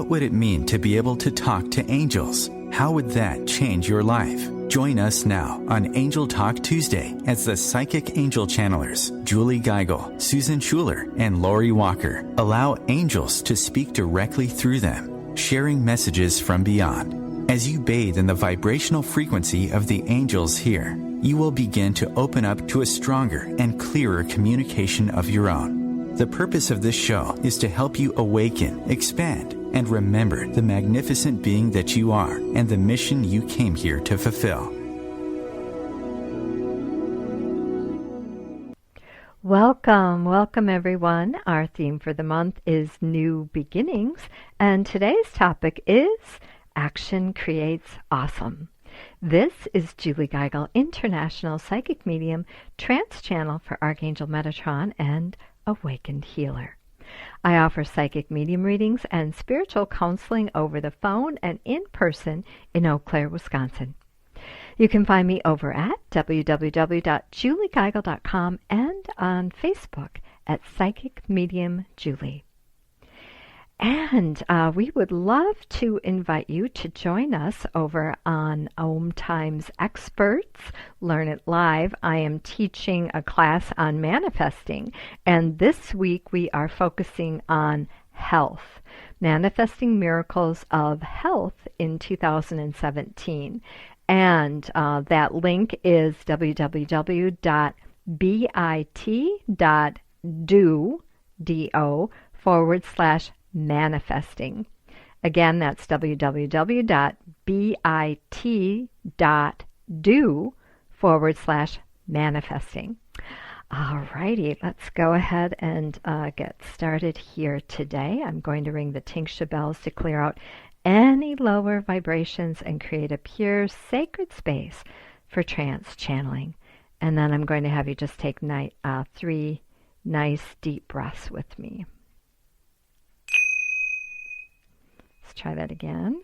What would it mean to be able to talk to angels? How would that change your life? Join us now on Angel Talk Tuesday as the psychic angel channelers, Julie Geigel, Susan Schuler, and Lori Walker, allow angels to speak directly through them, sharing messages from beyond. As you bathe in the vibrational frequency of the angels here, you will begin to open up to a stronger and clearer communication of your own. The purpose of this show is to help you awaken, expand, and remember the magnificent being that you are and the mission you came here to fulfill. Welcome everyone. Our theme for the month is New Beginnings, and today's topic is Action Creates Awesome. This is Julie Geigel, International Psychic Medium, Trance Channel for Archangel Metatron and Awakened Healer. I offer psychic medium readings and spiritual counseling over the phone and in person in Eau Claire, Wisconsin. You can find me over at www.juliegeigel.com and on Facebook at Psychic Medium Julie. And we would love to invite you to join us over on OMTImes Experts Learn It Live. I am teaching a class on manifesting, and this week we are focusing on health, manifesting miracles of health in 2017. And that link is www.bit.do/manifesting. Again, that's www.bit.do/manifesting. Alrighty, let's go ahead and get started here today. I'm going to ring the tingsha bells to clear out any lower vibrations and create a pure sacred space for trance channeling. And then I'm going to have you just take 3 nice deep breaths with me. Let's try that again.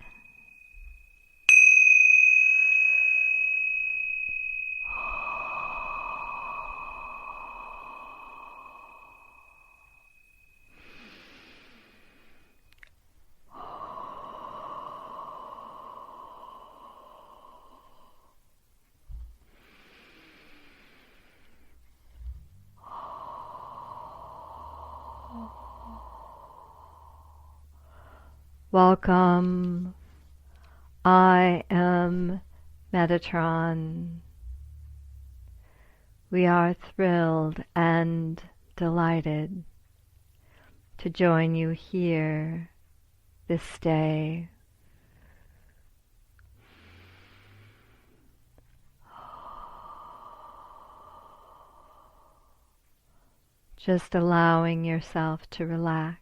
Welcome. I am Metatron. We are thrilled and delighted to join you here this day. Just allowing yourself to relax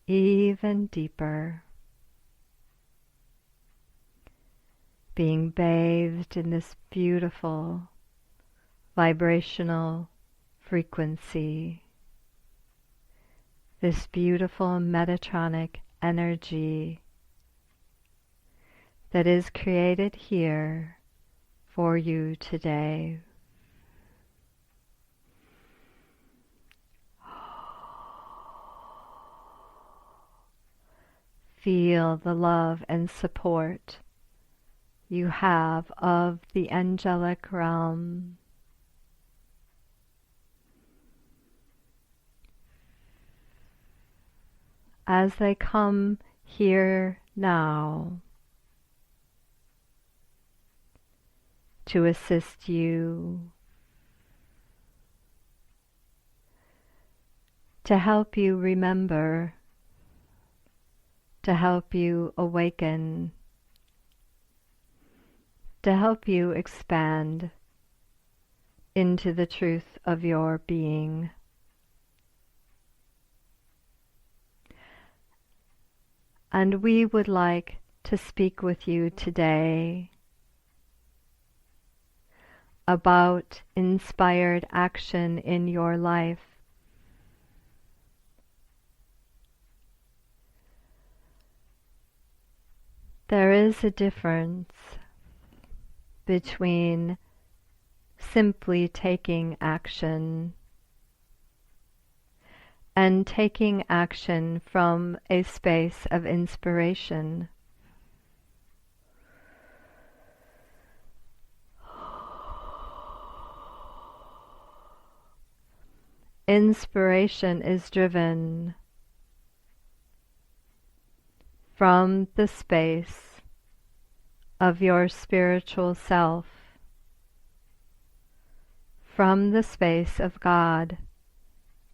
even deeper, being bathed in this beautiful vibrational frequency, this beautiful metatronic energy that is created here for you today. Feel the love and support you have of the angelic realm. As they come here now to assist you, to help you remember, to help you awaken, to help you expand into the truth of your being. And we would like to speak with you today about inspired action in your life. There is a difference between simply taking action and taking action from a space of inspiration. Inspiration is driven from the space of your spiritual self, from the space of God,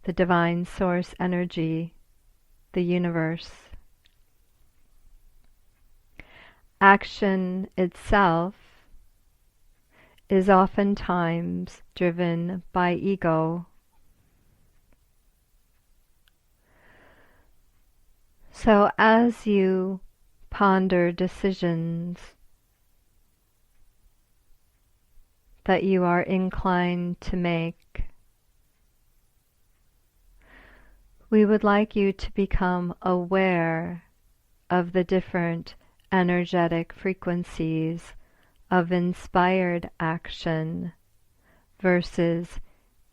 the divine source energy, the universe. Action itself is oftentimes driven by ego. So as you ponder decisions that you are inclined to make, we would like you to become aware of the different energetic frequencies of inspired action versus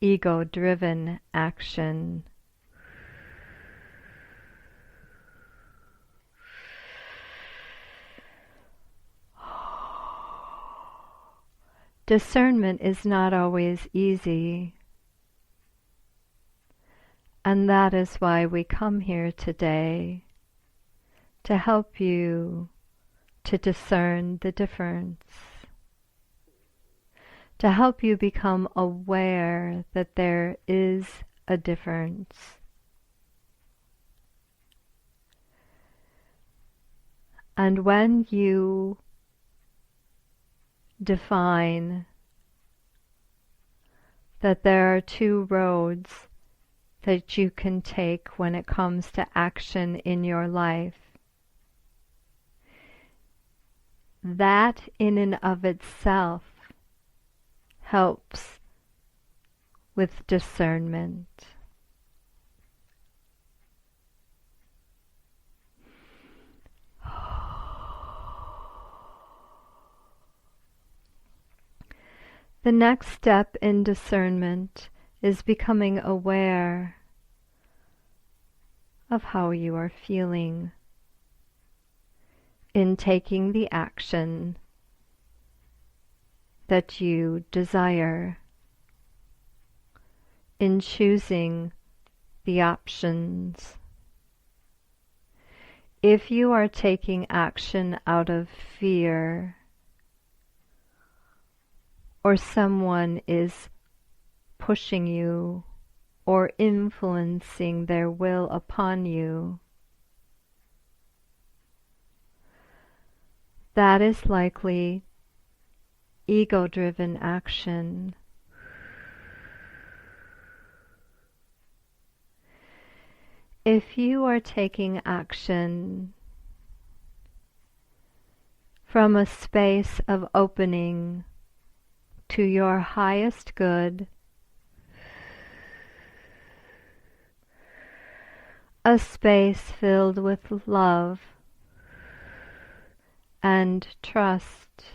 ego-driven action. Discernment is not always easy, and that is why we come here today, to help you to discern the difference, to help you become aware that there is a difference. And when you define that there are two roads that you can take when it comes to action in your life, that in and of itself helps with discernment. The next step in discernment is becoming aware of how you are feeling in taking the action that you desire, in choosing the options. If you are taking action out of fear, or someone is pushing you or influencing their will upon you, that is likely ego-driven action. If you are taking action from a space of opening to your highest good, a space filled with love and trust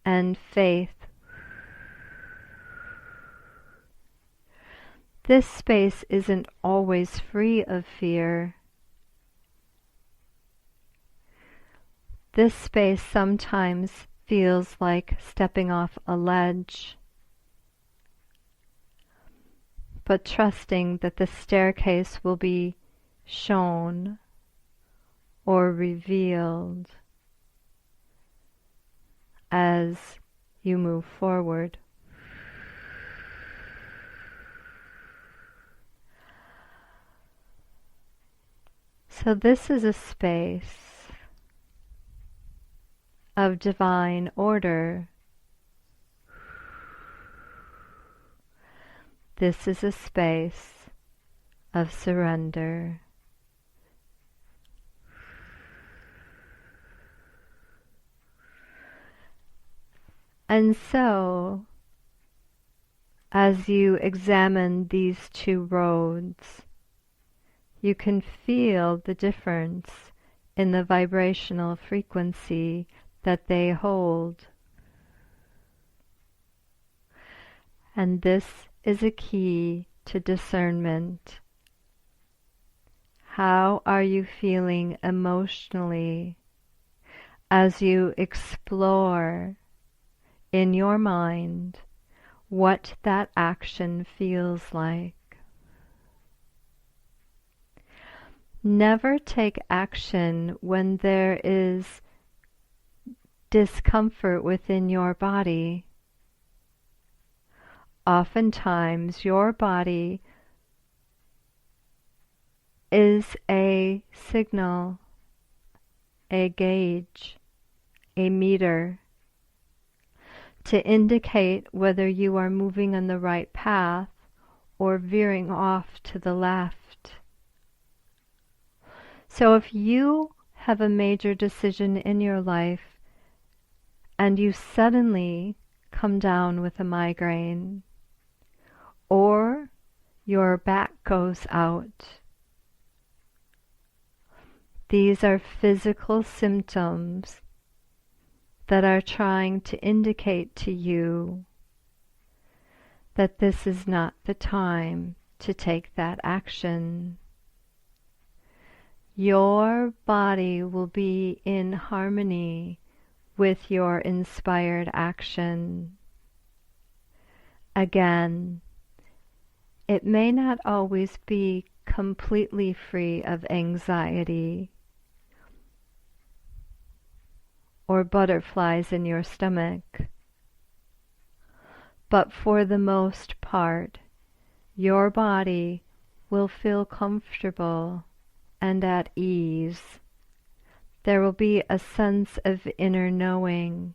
and faith, this space isn't always free of fear. This space sometimes feels like stepping off a ledge, but trusting that the staircase will be shown or revealed as you move forward. So this is a space of divine order. This is a space of surrender. And so, as you examine these two roads, you can feel the difference in the vibrational frequency that they hold. And this is a key to discernment, How are you feeling emotionally as you explore in your mind what that action feels like? Never take action when there is discomfort within your body. Oftentimes, your body is a signal, a gauge, a meter to indicate whether you are moving on the right path or veering off to the left. So if you have a major decision in your life and you suddenly come down with a migraine, or your back goes out, these are physical symptoms that are trying to indicate to you that this is not the time to take that action. Your body will be in harmony with your inspired action. Again, it may not always be completely free of anxiety or butterflies in your stomach, but for the most part, your body will feel comfortable and at ease. There will be a sense of inner knowing.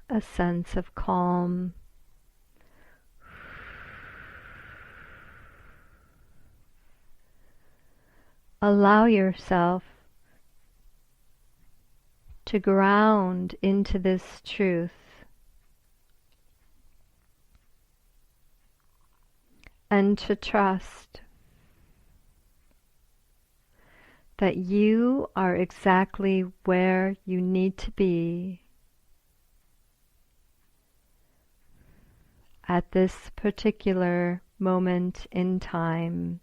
A sense of calm. Allow yourself to ground into this truth and to trust that you are exactly where you need to be at this particular moment in time.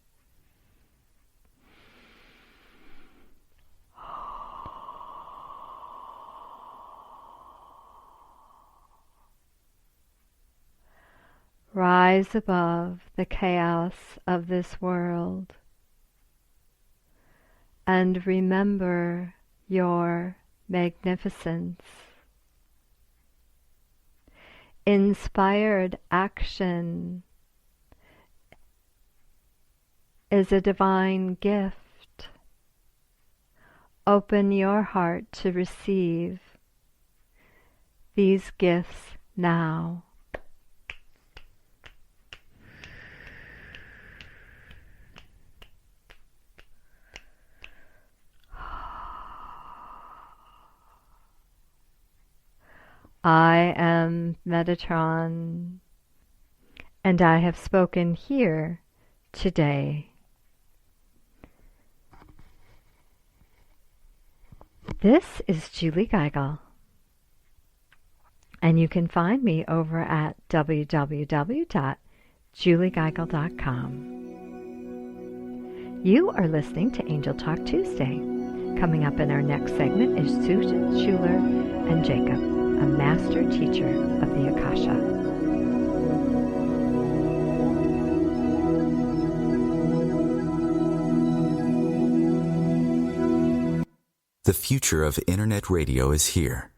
Rise above the chaos of this world and remember your magnificence. Inspired action is a divine gift. Open your heart to receive these gifts now. I am Metatron, and I have spoken here today. This is Julie Geigel, and you can find me over at www.juliegeigel.com. You are listening to Angel Talk Tuesday. Coming up in our next segment is Susan Schuler and Jacob, a master teacher of the Akasha. The future of Internet radio is here.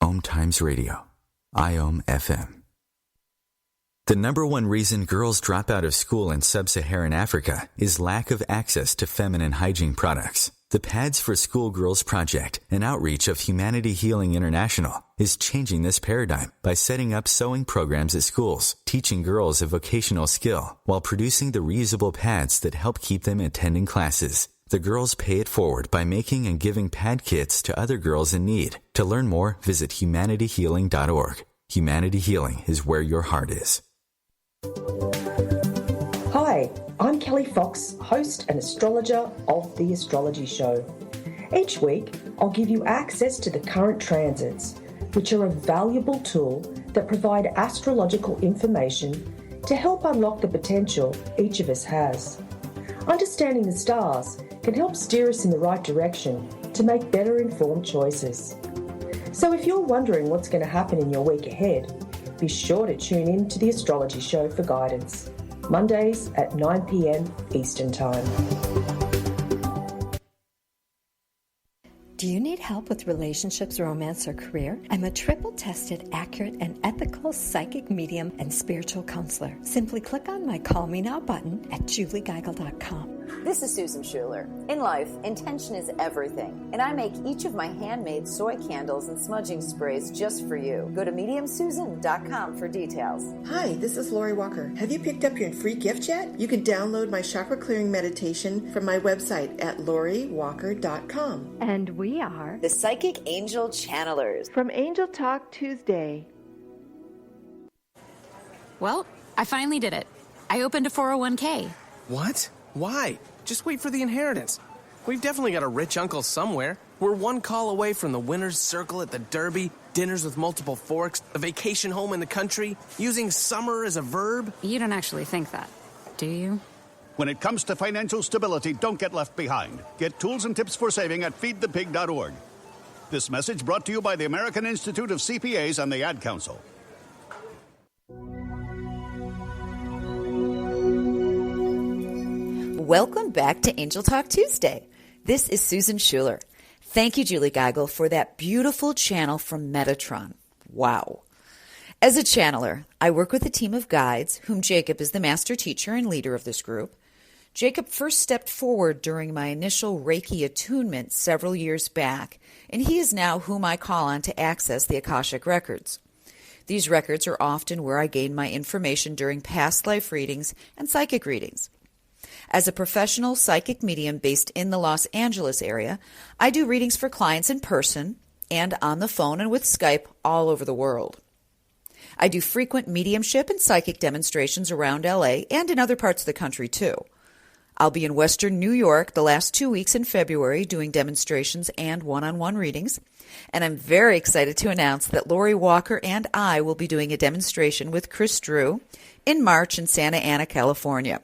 OMTImes Radio, IOM FM. The number one reason girls drop out of school in sub-Saharan Africa is lack of access to feminine hygiene products. The Pads for Schoolgirls Project, an outreach of Humanity Healing International, is changing this paradigm by setting up sewing programs at schools, teaching girls a vocational skill, while producing the reusable pads that help keep them attending classes. The girls pay it forward by making and giving pad kits to other girls in need. To learn more, visit humanityhealing.org. Humanity Healing is where your heart is. Hi, I'm Kelly Fox, host and astrologer of The Astrology Show. Each week, I'll give you access to the current transits, which are a valuable tool that provide astrological information to help unlock the potential each of us has. Understanding the stars can help steer us in the right direction to make better informed choices. So if you're wondering what's going to happen in your week ahead, be sure to tune in to the Astrology Show for guidance, Mondays at 9 p.m. Eastern Time. Do you need help with relationships, romance, or career? I'm a triple-tested, accurate, and ethical psychic medium and spiritual counselor. Simply click on my Call Me Now button at juliegeigel.com. This is Susan Schuler. In life, intention is everything, and I make each of my handmade soy candles and smudging sprays just for you. Go to mediumsusan.com for details. Hi, this is Lori Walker. Have you picked up your free gift yet? You can download my chakra clearing meditation from my website at loriwalker.com. And we are The Psychic Angel Channelers from Angel Talk Tuesday. Well, I finally did it. I opened a 401k. What? Why? Just wait for the inheritance. We've definitely got a rich uncle somewhere. We're one call away from the winner's circle at the Derby, dinners with multiple forks, a vacation home in the country, using summer as a verb. You don't actually think that, do you? When it comes to financial stability, don't get left behind. Get tools and tips for saving at feedthepig.org. This message brought to you by the American Institute of CPAs and the Ad Council. Welcome back to Angel Talk Tuesday. This is Susan Schuler. Thank you, Julie Geigel, for that beautiful channel from Metatron. Wow. As a channeler, I work with a team of guides, whom Jacob is the master teacher and leader of this group. Jacob first stepped forward during my initial Reiki attunement several years back, and he is now whom I call on to access the Akashic Records. These records are often where I gain my information during past life readings and psychic readings. As a professional psychic medium based in the Los Angeles area, I do readings for clients in person and on the phone and with Skype all over the world. I do frequent mediumship and psychic demonstrations around LA and in other parts of the country too. I'll be in Western New York the last 2 weeks in February doing demonstrations and one-on-one readings. And I'm very excited to announce that Lori Walker and I will be doing a demonstration with Chris Drew in March in Santa Ana, California.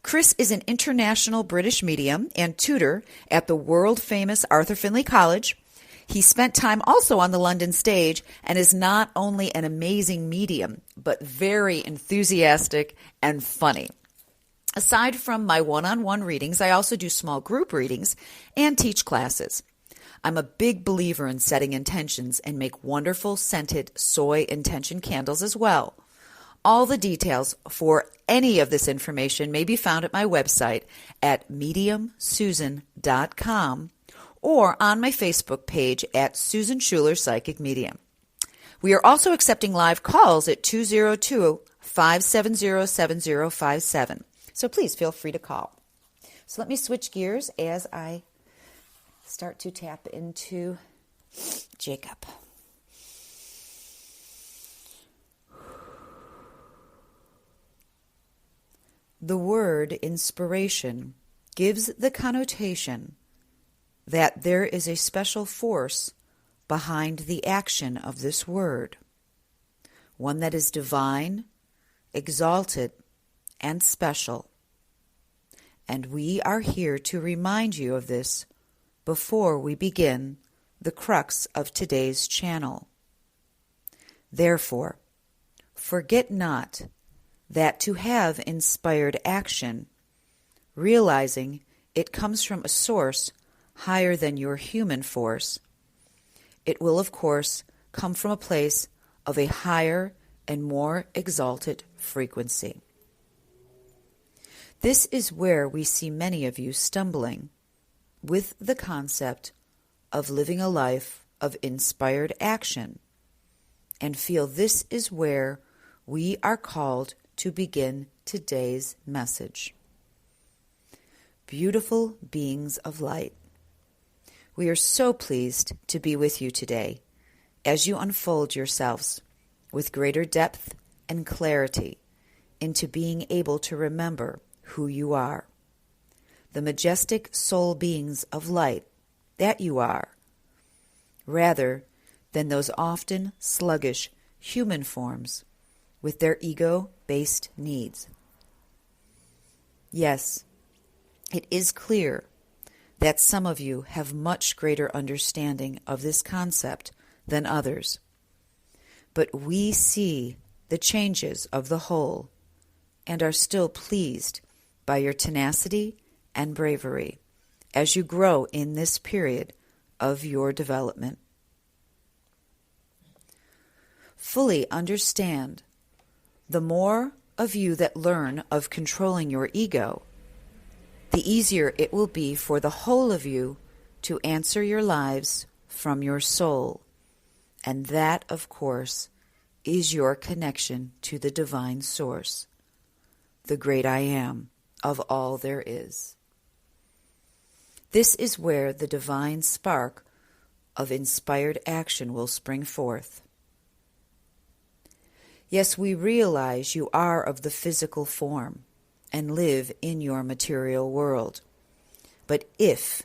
Chris is an international British medium and tutor at the world-famous Arthur Findlay College. He spent time also on the London stage and is not only an amazing medium, but very enthusiastic and funny. Aside from my one-on-one readings, I also do small group readings and teach classes. I'm a big believer in setting intentions and make wonderful scented soy intention candles as well. All the details for any of this information may be found at my website at mediumsusan.com or on my Facebook page at Susan Schuler Psychic Medium. We are also accepting live calls at 202-570-7057. So please feel free to call. So let me switch gears as I start to tap into Jacob. The word inspiration gives the connotation that there is a special force behind the action of this word, one that is divine, exalted, and special. And we are here to remind you of this before we begin the crux of today's channel. Therefore, forget not that to have inspired action, realizing it comes from a source higher than your human force, it will, of course, come from a place of a higher and more exalted frequency. This is where we see many of you stumbling with the concept of living a life of inspired action, and feel this is where we are called to begin today's message. Beautiful beings of light, we are so pleased to be with you today as you unfold yourselves with greater depth and clarity into being able to remember who you are, the majestic soul beings of light that you are, rather than those often sluggish human forms with their ego-based needs. Yes, it is clear that some of you have much greater understanding of this concept than others. But we see the changes of the whole and are still pleased by your tenacity and bravery as you grow in this period of your development. Fully understand, the more of you that learn of controlling your ego, the easier it will be for the whole of you to answer your lives from your soul. And that, of course, is your connection to the divine source, the great I Am of all there is. This is where the divine spark of inspired action will spring forth. Yes, we realize you are of the physical form and live in your material world. But if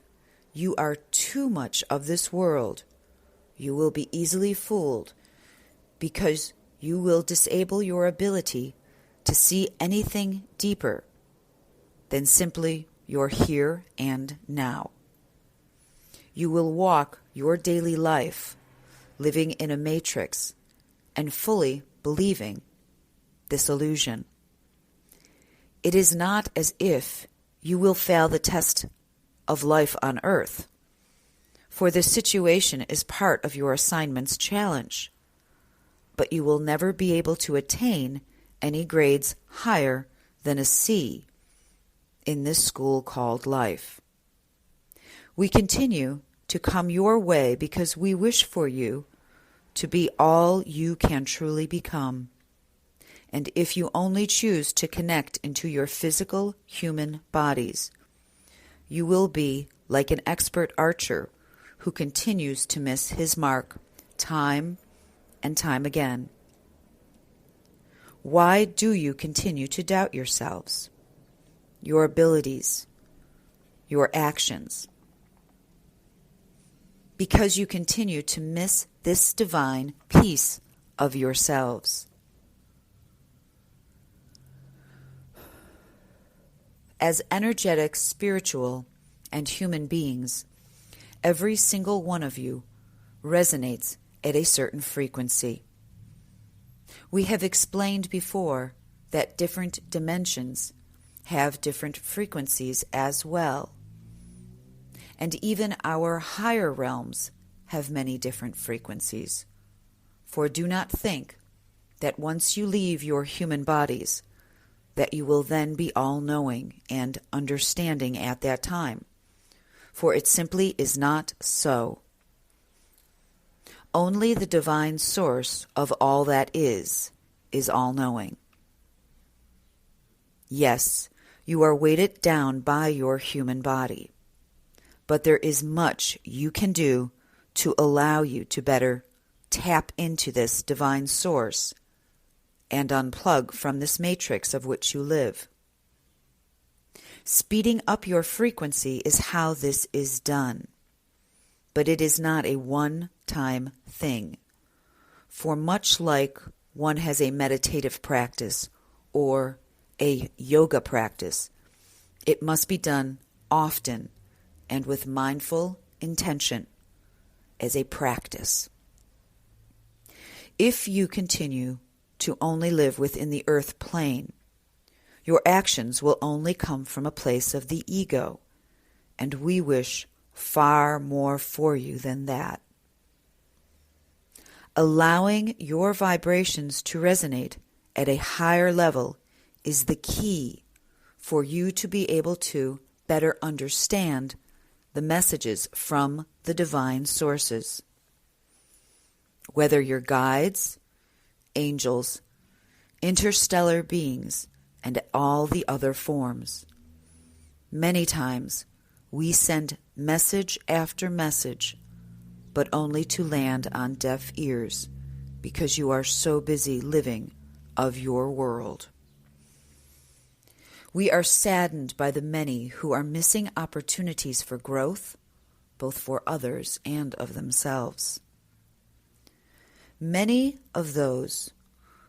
you are too much of this world, you will be easily fooled, because you will disable your ability to see anything deeper than simply your here and now. You will walk your daily life living in a matrix and fully believing this illusion. It is not as if you will fail the test of life on earth, for this situation is part of your assignment's challenge, but you will never be able to attain any grades higher than a C in this school called life. We continue to come your way because we wish for you to be all you can truly become. And if you only choose to connect into your physical human bodies, you will be like an expert archer who continues to miss his mark time and time again. Why do you continue to doubt yourselves, your abilities, your actions? Because you continue to miss this divine piece of yourselves. As energetic, spiritual, and human beings, every single one of you resonates at a certain frequency. We have explained before that different dimensions have different frequencies as well. And even our higher realms have many different frequencies. For do not think that once you leave your human bodies, that you will then be all-knowing and understanding at that time. For it simply is not so. Only the divine source of all that is all-knowing. Yes, you are weighted down by your human body, but there is much you can do to allow you to better tap into this divine source and unplug from this matrix of which you live. Speeding up your frequency is how this is done, but it is not a one-time thing. For much like one has a meditative practice or a yoga practice, it must be done often and with mindful intention as a practice. If you continue to only live within the earth plane, your actions will only come from a place of the ego, and we wish far more for you than that. Allowing your vibrations to resonate at a higher level is the key for you to be able to better understand the messages from the divine sources. Whether your guides, angels, interstellar beings, and all the other forms. Many times we send message after message, but only to land on deaf ears because you are so busy living of your world. We are saddened by the many who are missing opportunities for growth, both for others and of themselves. Many of those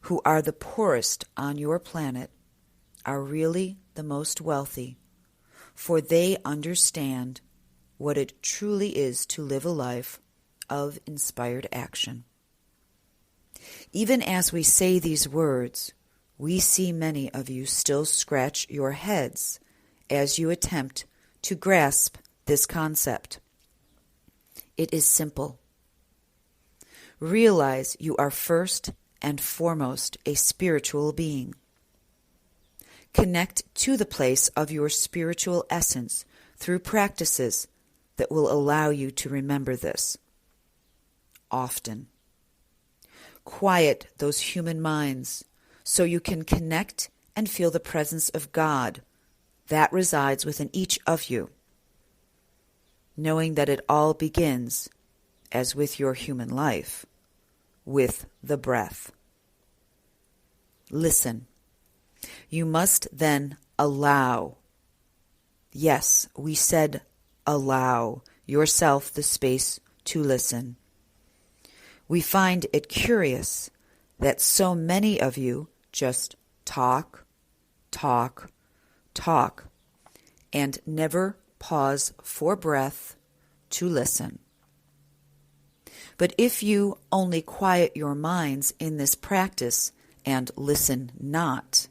who are the poorest on your planet are really the most wealthy, for they understand what it truly is to live a life of inspired action. Even as we say these words, we see many of you still scratch your heads as you attempt to grasp this concept. It is simple. Realize you are first and foremost a spiritual being. Connect to the place of your spiritual essence through practices that will allow you to remember this often. Quiet those human minds so you can connect and feel the presence of God that resides within each of you, knowing that it all begins, as with your human life, with the breath. Listen. You must then allow, yes, we said allow yourself the space to listen. We find it curious that so many of you just talk, talk, talk, and never pause for breath to listen. But if you only quiet your minds in this practice and listen not,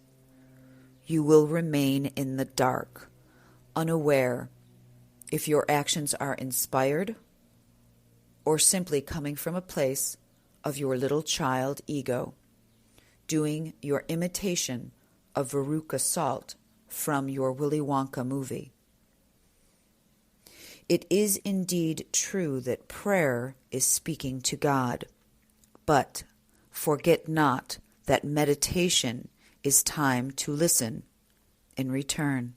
you will remain in the dark, unaware if your actions are inspired or simply coming from a place of your little child ego, doing your imitation of Veruca Salt from your Willy Wonka movie. It is indeed true that prayer is speaking to God, but forget not that meditation is time to listen in return.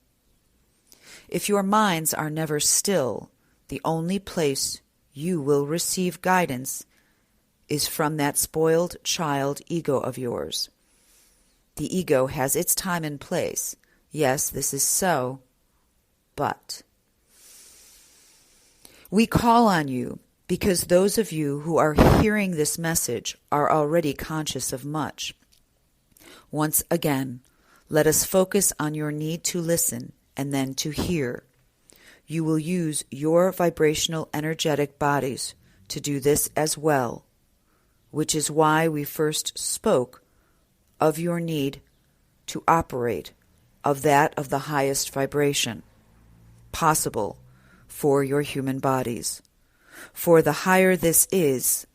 If your minds are never still, the only place you will receive guidance is from that spoiled child ego of yours. The ego has its time and place. Yes, this is so, but we call on you because those of you who are hearing this message are already conscious of much. Once again, let us focus on your need to listen and then to hear. You will use your vibrational energetic bodies to do this as well, which is why we first spoke of your need to operate of that of the highest vibration possible for your human bodies. For the higher this is,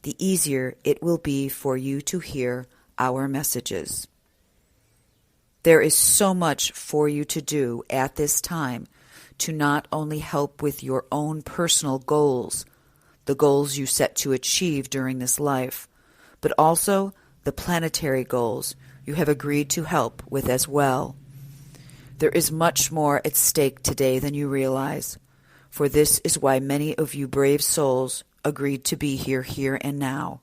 the easier it will be for you to hear our messages. There is so much for you to do at this time to not only help with your own personal goals, the goals you set to achieve during this life, but also the planetary goals you have agreed to help with as well. There is much more at stake today than you realize, for this is why many of you brave souls agreed to be here and now.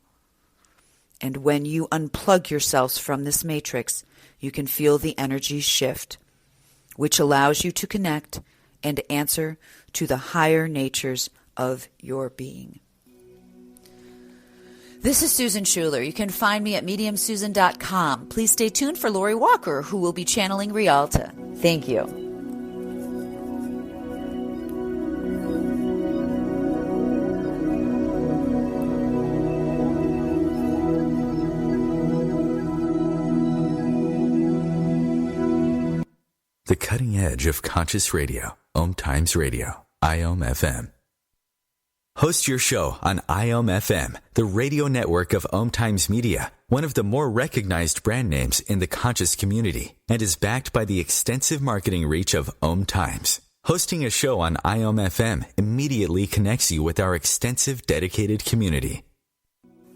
And when you unplug yourselves from this matrix, you can feel the energy shift, which allows you to connect and answer to the higher natures of your being. This is Susan Schuler. You can find me at mediumsusan.com. Please stay tuned for Lori Walker, who will be channeling Rialta. Thank you. The cutting edge of conscious radio, OMTImes Radio, IOM FM. Host your show on IOM FM, the radio network of OMTImes Media, one of the more recognized brand names in the conscious community, and is backed by the extensive marketing reach of OMTImes. Hosting a show on IOM FM immediately connects you with our extensive dedicated community.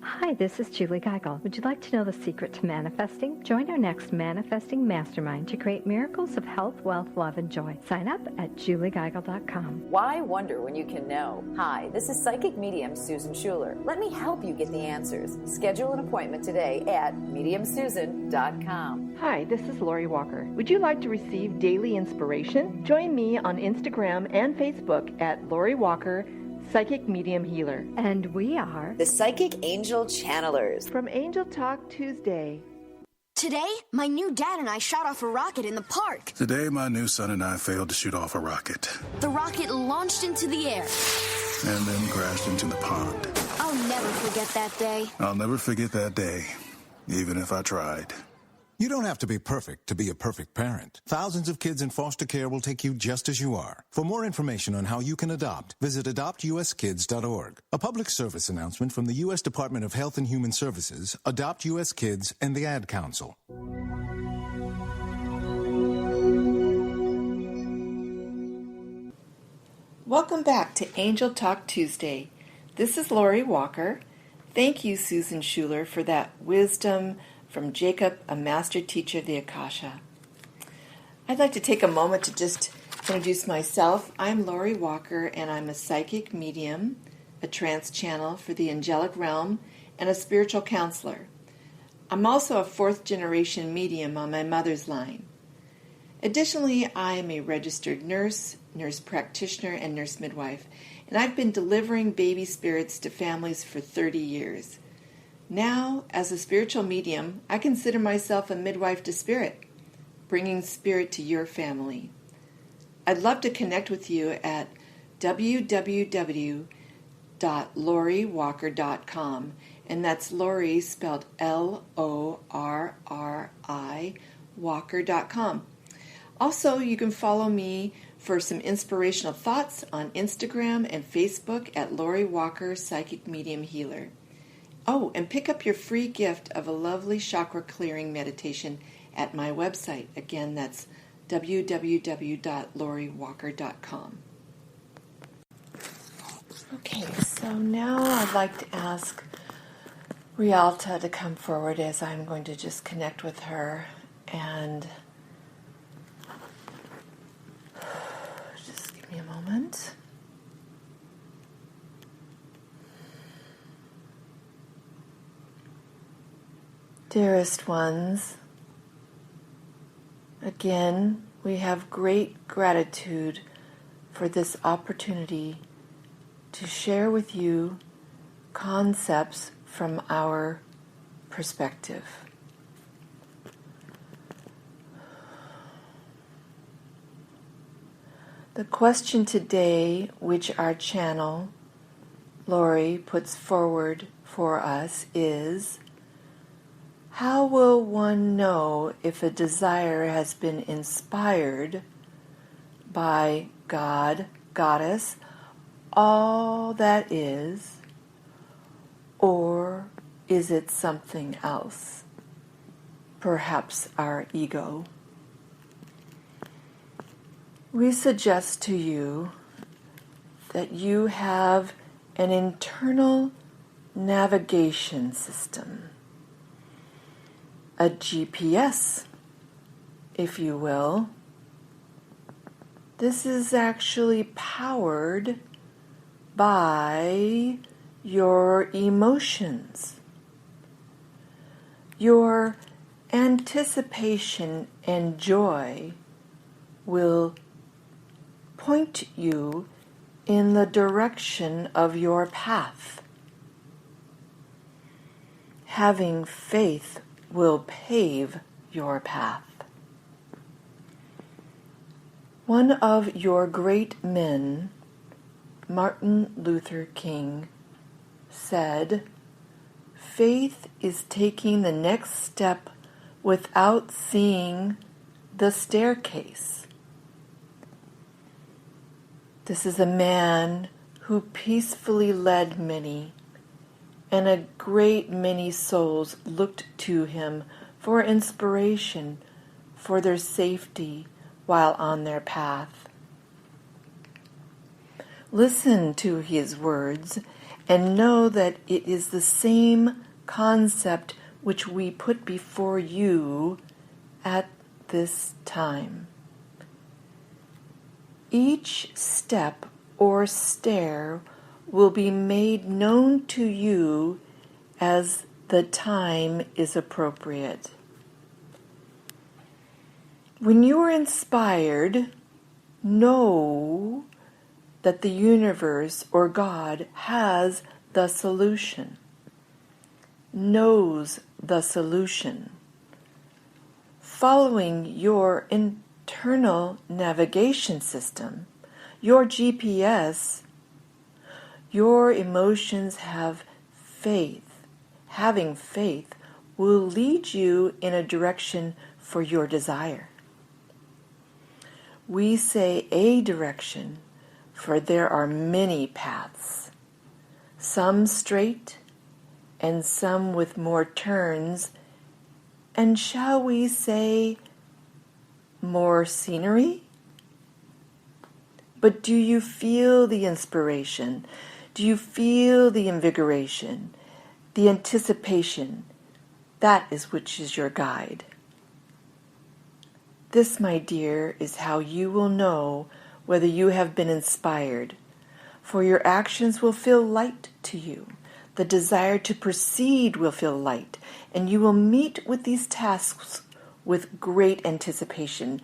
Hi, this is Julie Geigel. Would you like to know the secret to manifesting? Join our next Manifesting Mastermind to create miracles of health, wealth, love, and joy. Sign up at juliegeigel.com. Why wonder when you can know? Hi, this is psychic medium Susan Schuler. Let me help you get the answers. Schedule an appointment today at mediumsusan.com. Hi, this is Lori Walker. Would you like to receive daily inspiration? Join me on Instagram and Facebook at Lori Walker psychic medium healer. And we are the Psychic Angel Channelers. From Angel Talk Tuesday. Today, my new dad and I shot off a rocket in the park. Today, my new son and I failed to shoot off a rocket. The rocket launched into the air. And then crashed into the pond. I'll never forget that day. I'll never forget that day, even if I tried. You don't have to be perfect to be a perfect parent. Thousands of kids in foster care will take you just as you are. For more information on how you can adopt, visit adoptuskids.org. A public service announcement from the U.S. Department of Health and Human Services, Adopt U.S. Kids, and the Ad Council. Welcome back to Angel Talk Tuesday. This is Lori Walker. Thank you, Susan Schuler, for that wisdom from Jacob, a master teacher of the Akasha. I'd like to take a moment to just introduce myself. I'm Lori Walker, and I'm a psychic medium, a trance channel for the angelic realm, and a spiritual counselor. I'm also a fourth-generation medium on my mother's line. Additionally, I am a registered nurse, nurse practitioner, and nurse midwife, and I've been delivering baby spirits to families for 30 years. Now, as a spiritual medium, I consider myself a midwife to spirit, bringing spirit to your family. I'd love to connect with you at www.loriwalker.com, and that's Lori spelled Lorri, walker.com. Also, you can follow me for some inspirational thoughts on Instagram and Facebook at Lori Walker Psychic Medium Healer. Oh, and pick up your free gift of a lovely chakra clearing meditation at my website. Again, that's www.loriwalker.com. Okay, so now I'd like to ask Rialta to come forward as I'm going to just connect with her and just give me a moment. Dearest ones, again, we have great gratitude for this opportunity to share with you concepts from our perspective. The question today, which our channel, Lori, puts forward for us is, how will one know if a desire has been inspired by God, Goddess, all that is, or is it something else? Perhaps our ego. We suggest to you that you have an internal navigation system. A GPS, if you will. This is actually powered by your emotions. Your anticipation and joy will point you in the direction of your path. Having faith will pave your path. One of your great men, Martin Luther King, said, "Faith is taking the next step without seeing the staircase." This is a man who peacefully led many, and a great many souls looked to him for inspiration for their safety while on their path. Listen to his words and know that it is the same concept which we put before you at this time. Each step or stair will be made known to you as the time is appropriate. When you are inspired, know that the universe or God has the solution, knows the solution. Following your internal navigation system, your GPS, your emotions have faith. Having faith will lead you in a direction for your desire. We say a direction, for there are many paths, some straight and some with more turns, and shall we say more scenery? But do you feel the inspiration? Do you feel the invigoration, the anticipation? That is which is your guide. This, my dear, is how you will know whether you have been inspired, for your actions will feel light to you. The desire to proceed will feel light, and you will meet with these tasks with great anticipation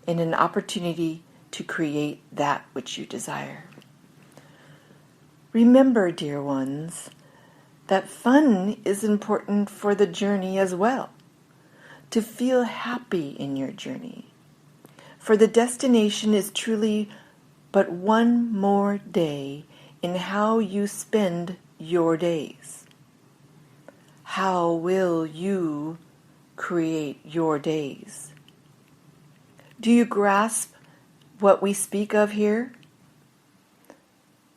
and an opportunity to create that which you desire. Remember, dear ones, that fun is important for the journey as well, to feel happy in your journey. For the destination is truly but one more day in how you spend your days. How will you create your days? Do you grasp what we speak of here?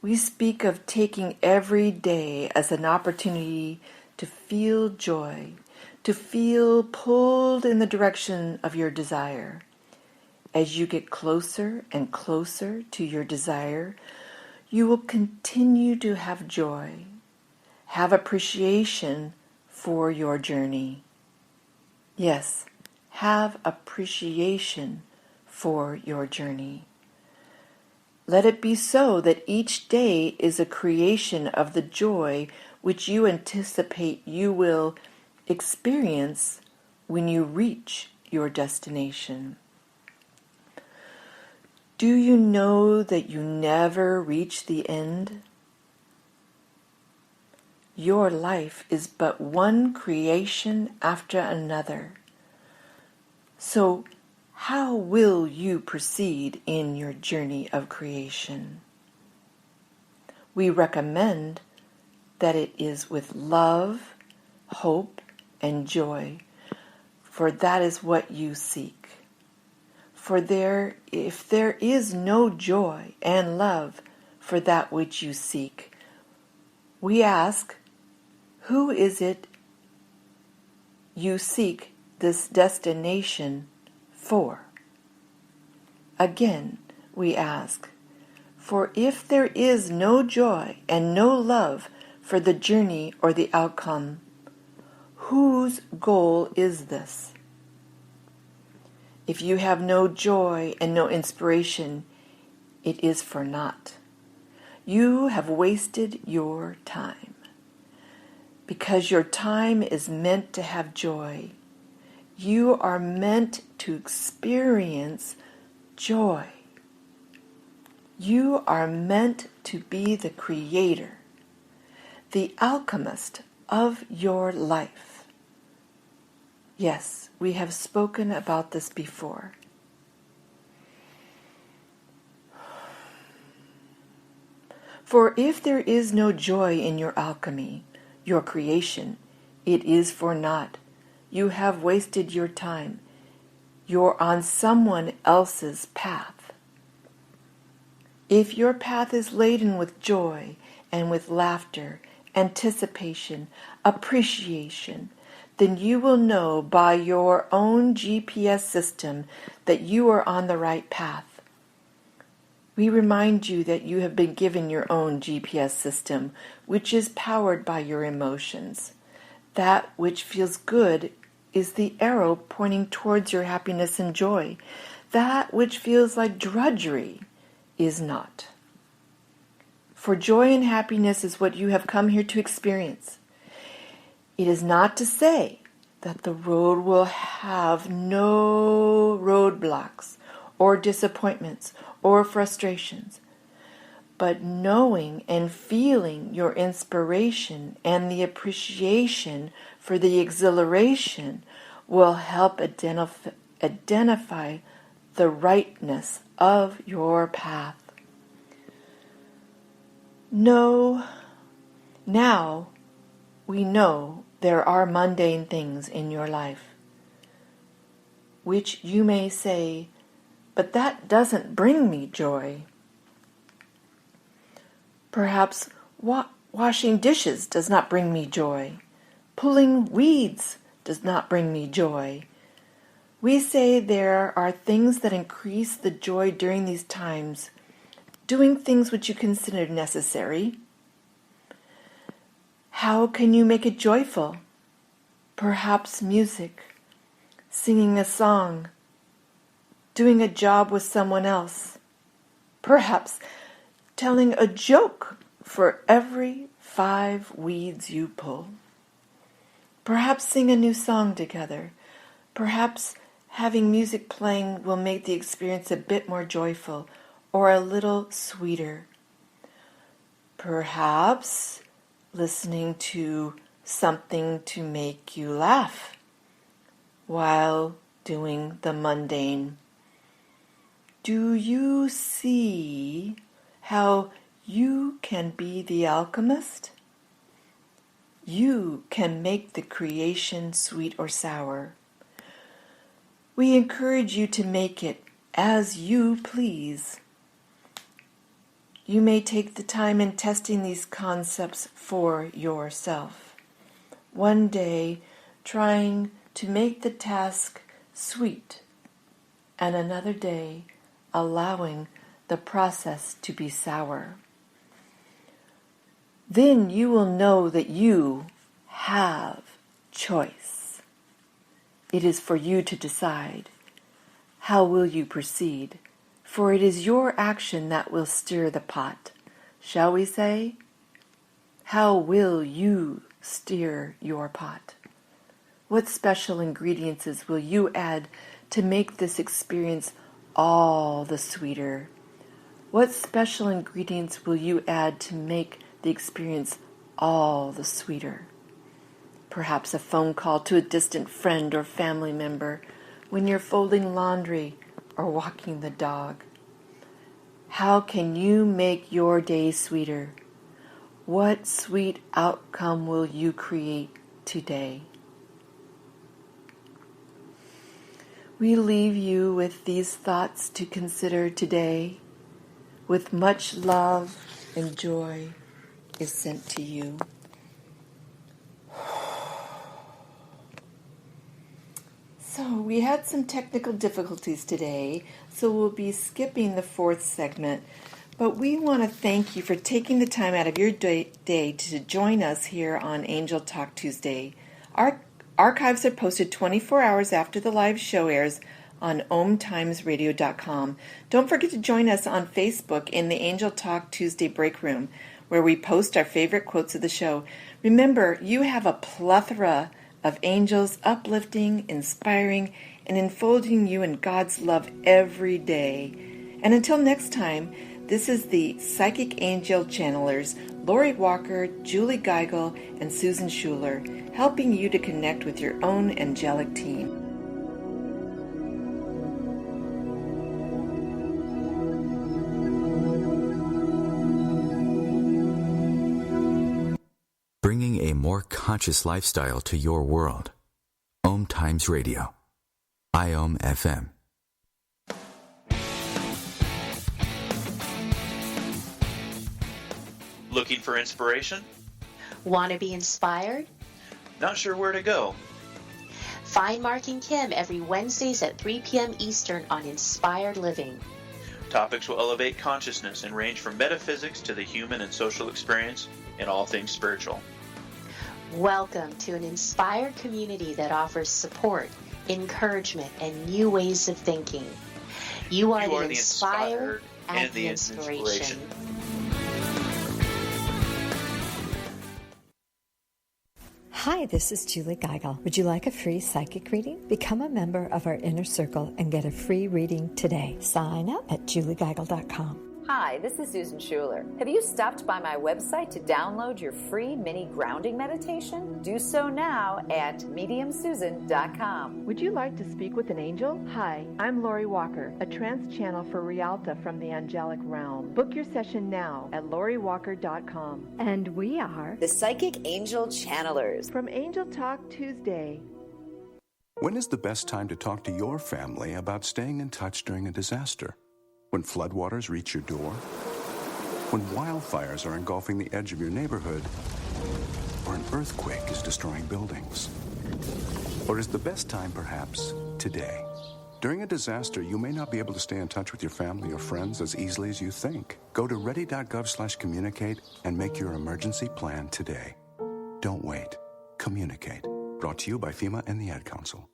We speak of taking every day as an opportunity to feel joy, to feel pulled in the direction of your desire. As you get closer and closer to your desire, you will continue to have joy, have appreciation for your journey. Yes, have appreciation for your journey. Let it be so that each day is a creation of the joy which you anticipate you will experience when you reach your destination. Do you know that you never reach the end? Your life is but one creation after another. So, how will you proceed in your journey of creation? We recommend that it is with love, hope, and joy, for that is what you seek. For if there is no joy and love for that which you seek, we ask, who is it you seek this destination for? Again, we ask, for if there is no joy and no love for the journey or the outcome, whose goal is this? If you have no joy and no inspiration, it is for naught. You have wasted your time. Because your time is meant to have joy. You are meant to experience joy. You are meant to be the creator, the alchemist of your life. Yes, we have spoken about this before. For if there is no joy in your alchemy, your creation, it is for naught. You have wasted your time. You're on someone else's path. If your path is laden with joy and with laughter, anticipation, appreciation, then you will know by your own GPS system that you are on the right path. We remind you that you have been given your own GPS system, which is powered by your emotions. That which feels good is the arrow pointing towards your happiness and joy. That which feels like drudgery is not. For joy and happiness is what you have come here to experience. It is not to say that the road will have no roadblocks or disappointments or frustrations, but knowing and feeling your inspiration and the appreciation for the exhilaration will help identify the rightness of your path. Now we know there are mundane things in your life, which you may say, but that doesn't bring me joy. Perhaps washing dishes does not bring me joy. Pulling weeds does not bring me joy. We say there are things that increase the joy during these times, doing things which you consider necessary. How can you make it joyful? Perhaps music, singing a song, doing a job with someone else, perhaps telling a joke for every 5 weeds you pull. Perhaps sing a new song together. Perhaps having music playing will make the experience a bit more joyful or a little sweeter. Perhaps listening to something to make you laugh while doing the mundane. Do you see how you can be the alchemist? You can make the creation sweet or sour. We encourage you to make it as you please. You may take the time in testing these concepts for yourself. One day, trying to make the task sweet, and another day, allowing the process to be sour. Then you will know that you have choice. It is for you to decide. How will you proceed? For it is your action that will stir the pot. Shall we say? How will you stir your pot? What special ingredients will you add to make this experience all the sweeter? What special ingredients will you add to make the experience all the sweeter? Perhaps a phone call to a distant friend or family member when you're folding laundry or walking the dog. How can you make your day sweeter? What sweet outcome will you create today? We leave you with these thoughts to consider today. With much love and joy is sent to you. So we had some technical difficulties today, so we'll be skipping the 4th segment. But we want to thank you for taking the time out of your day to join us here on Angel Talk Tuesday. Our archives are posted 24 hours after the live show airs on OMTimesRadio.com. Don't forget to join us on Facebook in the Angel Talk Tuesday Breakroom, where we post our favorite quotes of the show. Remember, you have a plethora of angels uplifting, inspiring, and enfolding you in God's love every day. And until next time, this is the Psychic Angel Channelers, Lori Walker, Julie Geigel, and Susan Schuler, helping you to connect with your own angelic team. Bringing a more conscious lifestyle to your world. OMTImes Radio. IOM FM. Looking for inspiration? Want to be inspired? Not sure where to go? Find Mark and Kim every Wednesdays at 3 p.m. Eastern on Inspired Living. Topics will elevate consciousness and range from metaphysics to the human and social experience and all things spiritual. Welcome to an inspired community that offers support, encouragement, and new ways of thinking. You are the inspired and the inspiration. Hi, this is Julie Geigel. Would you like a free psychic reading? Become a member of our inner circle and get a free reading today. Sign up at juliegeigel.com. Hi, this is Susan Schuler. Have you stopped by my website to download your free mini grounding meditation? Do so now at mediumsusan.com. Would you like to speak with an angel? Hi, I'm Lori Walker, a trance channel for Rialta from the angelic realm. Book your session now at loriwalker.com. And we are the Psychic Angel Channelers from Angel Talk Tuesday. When is the best time to talk to your family about staying in touch during a disaster? When floodwaters reach your door? When wildfires are engulfing the edge of your neighborhood? Or an earthquake is destroying buildings? Or is the best time perhaps today? During a disaster, you may not be able to stay in touch with your family or friends as easily as you think. Go to ready.gov/communicate and make your emergency plan today. Don't wait. Communicate. Brought to you by FEMA and the Ad Council.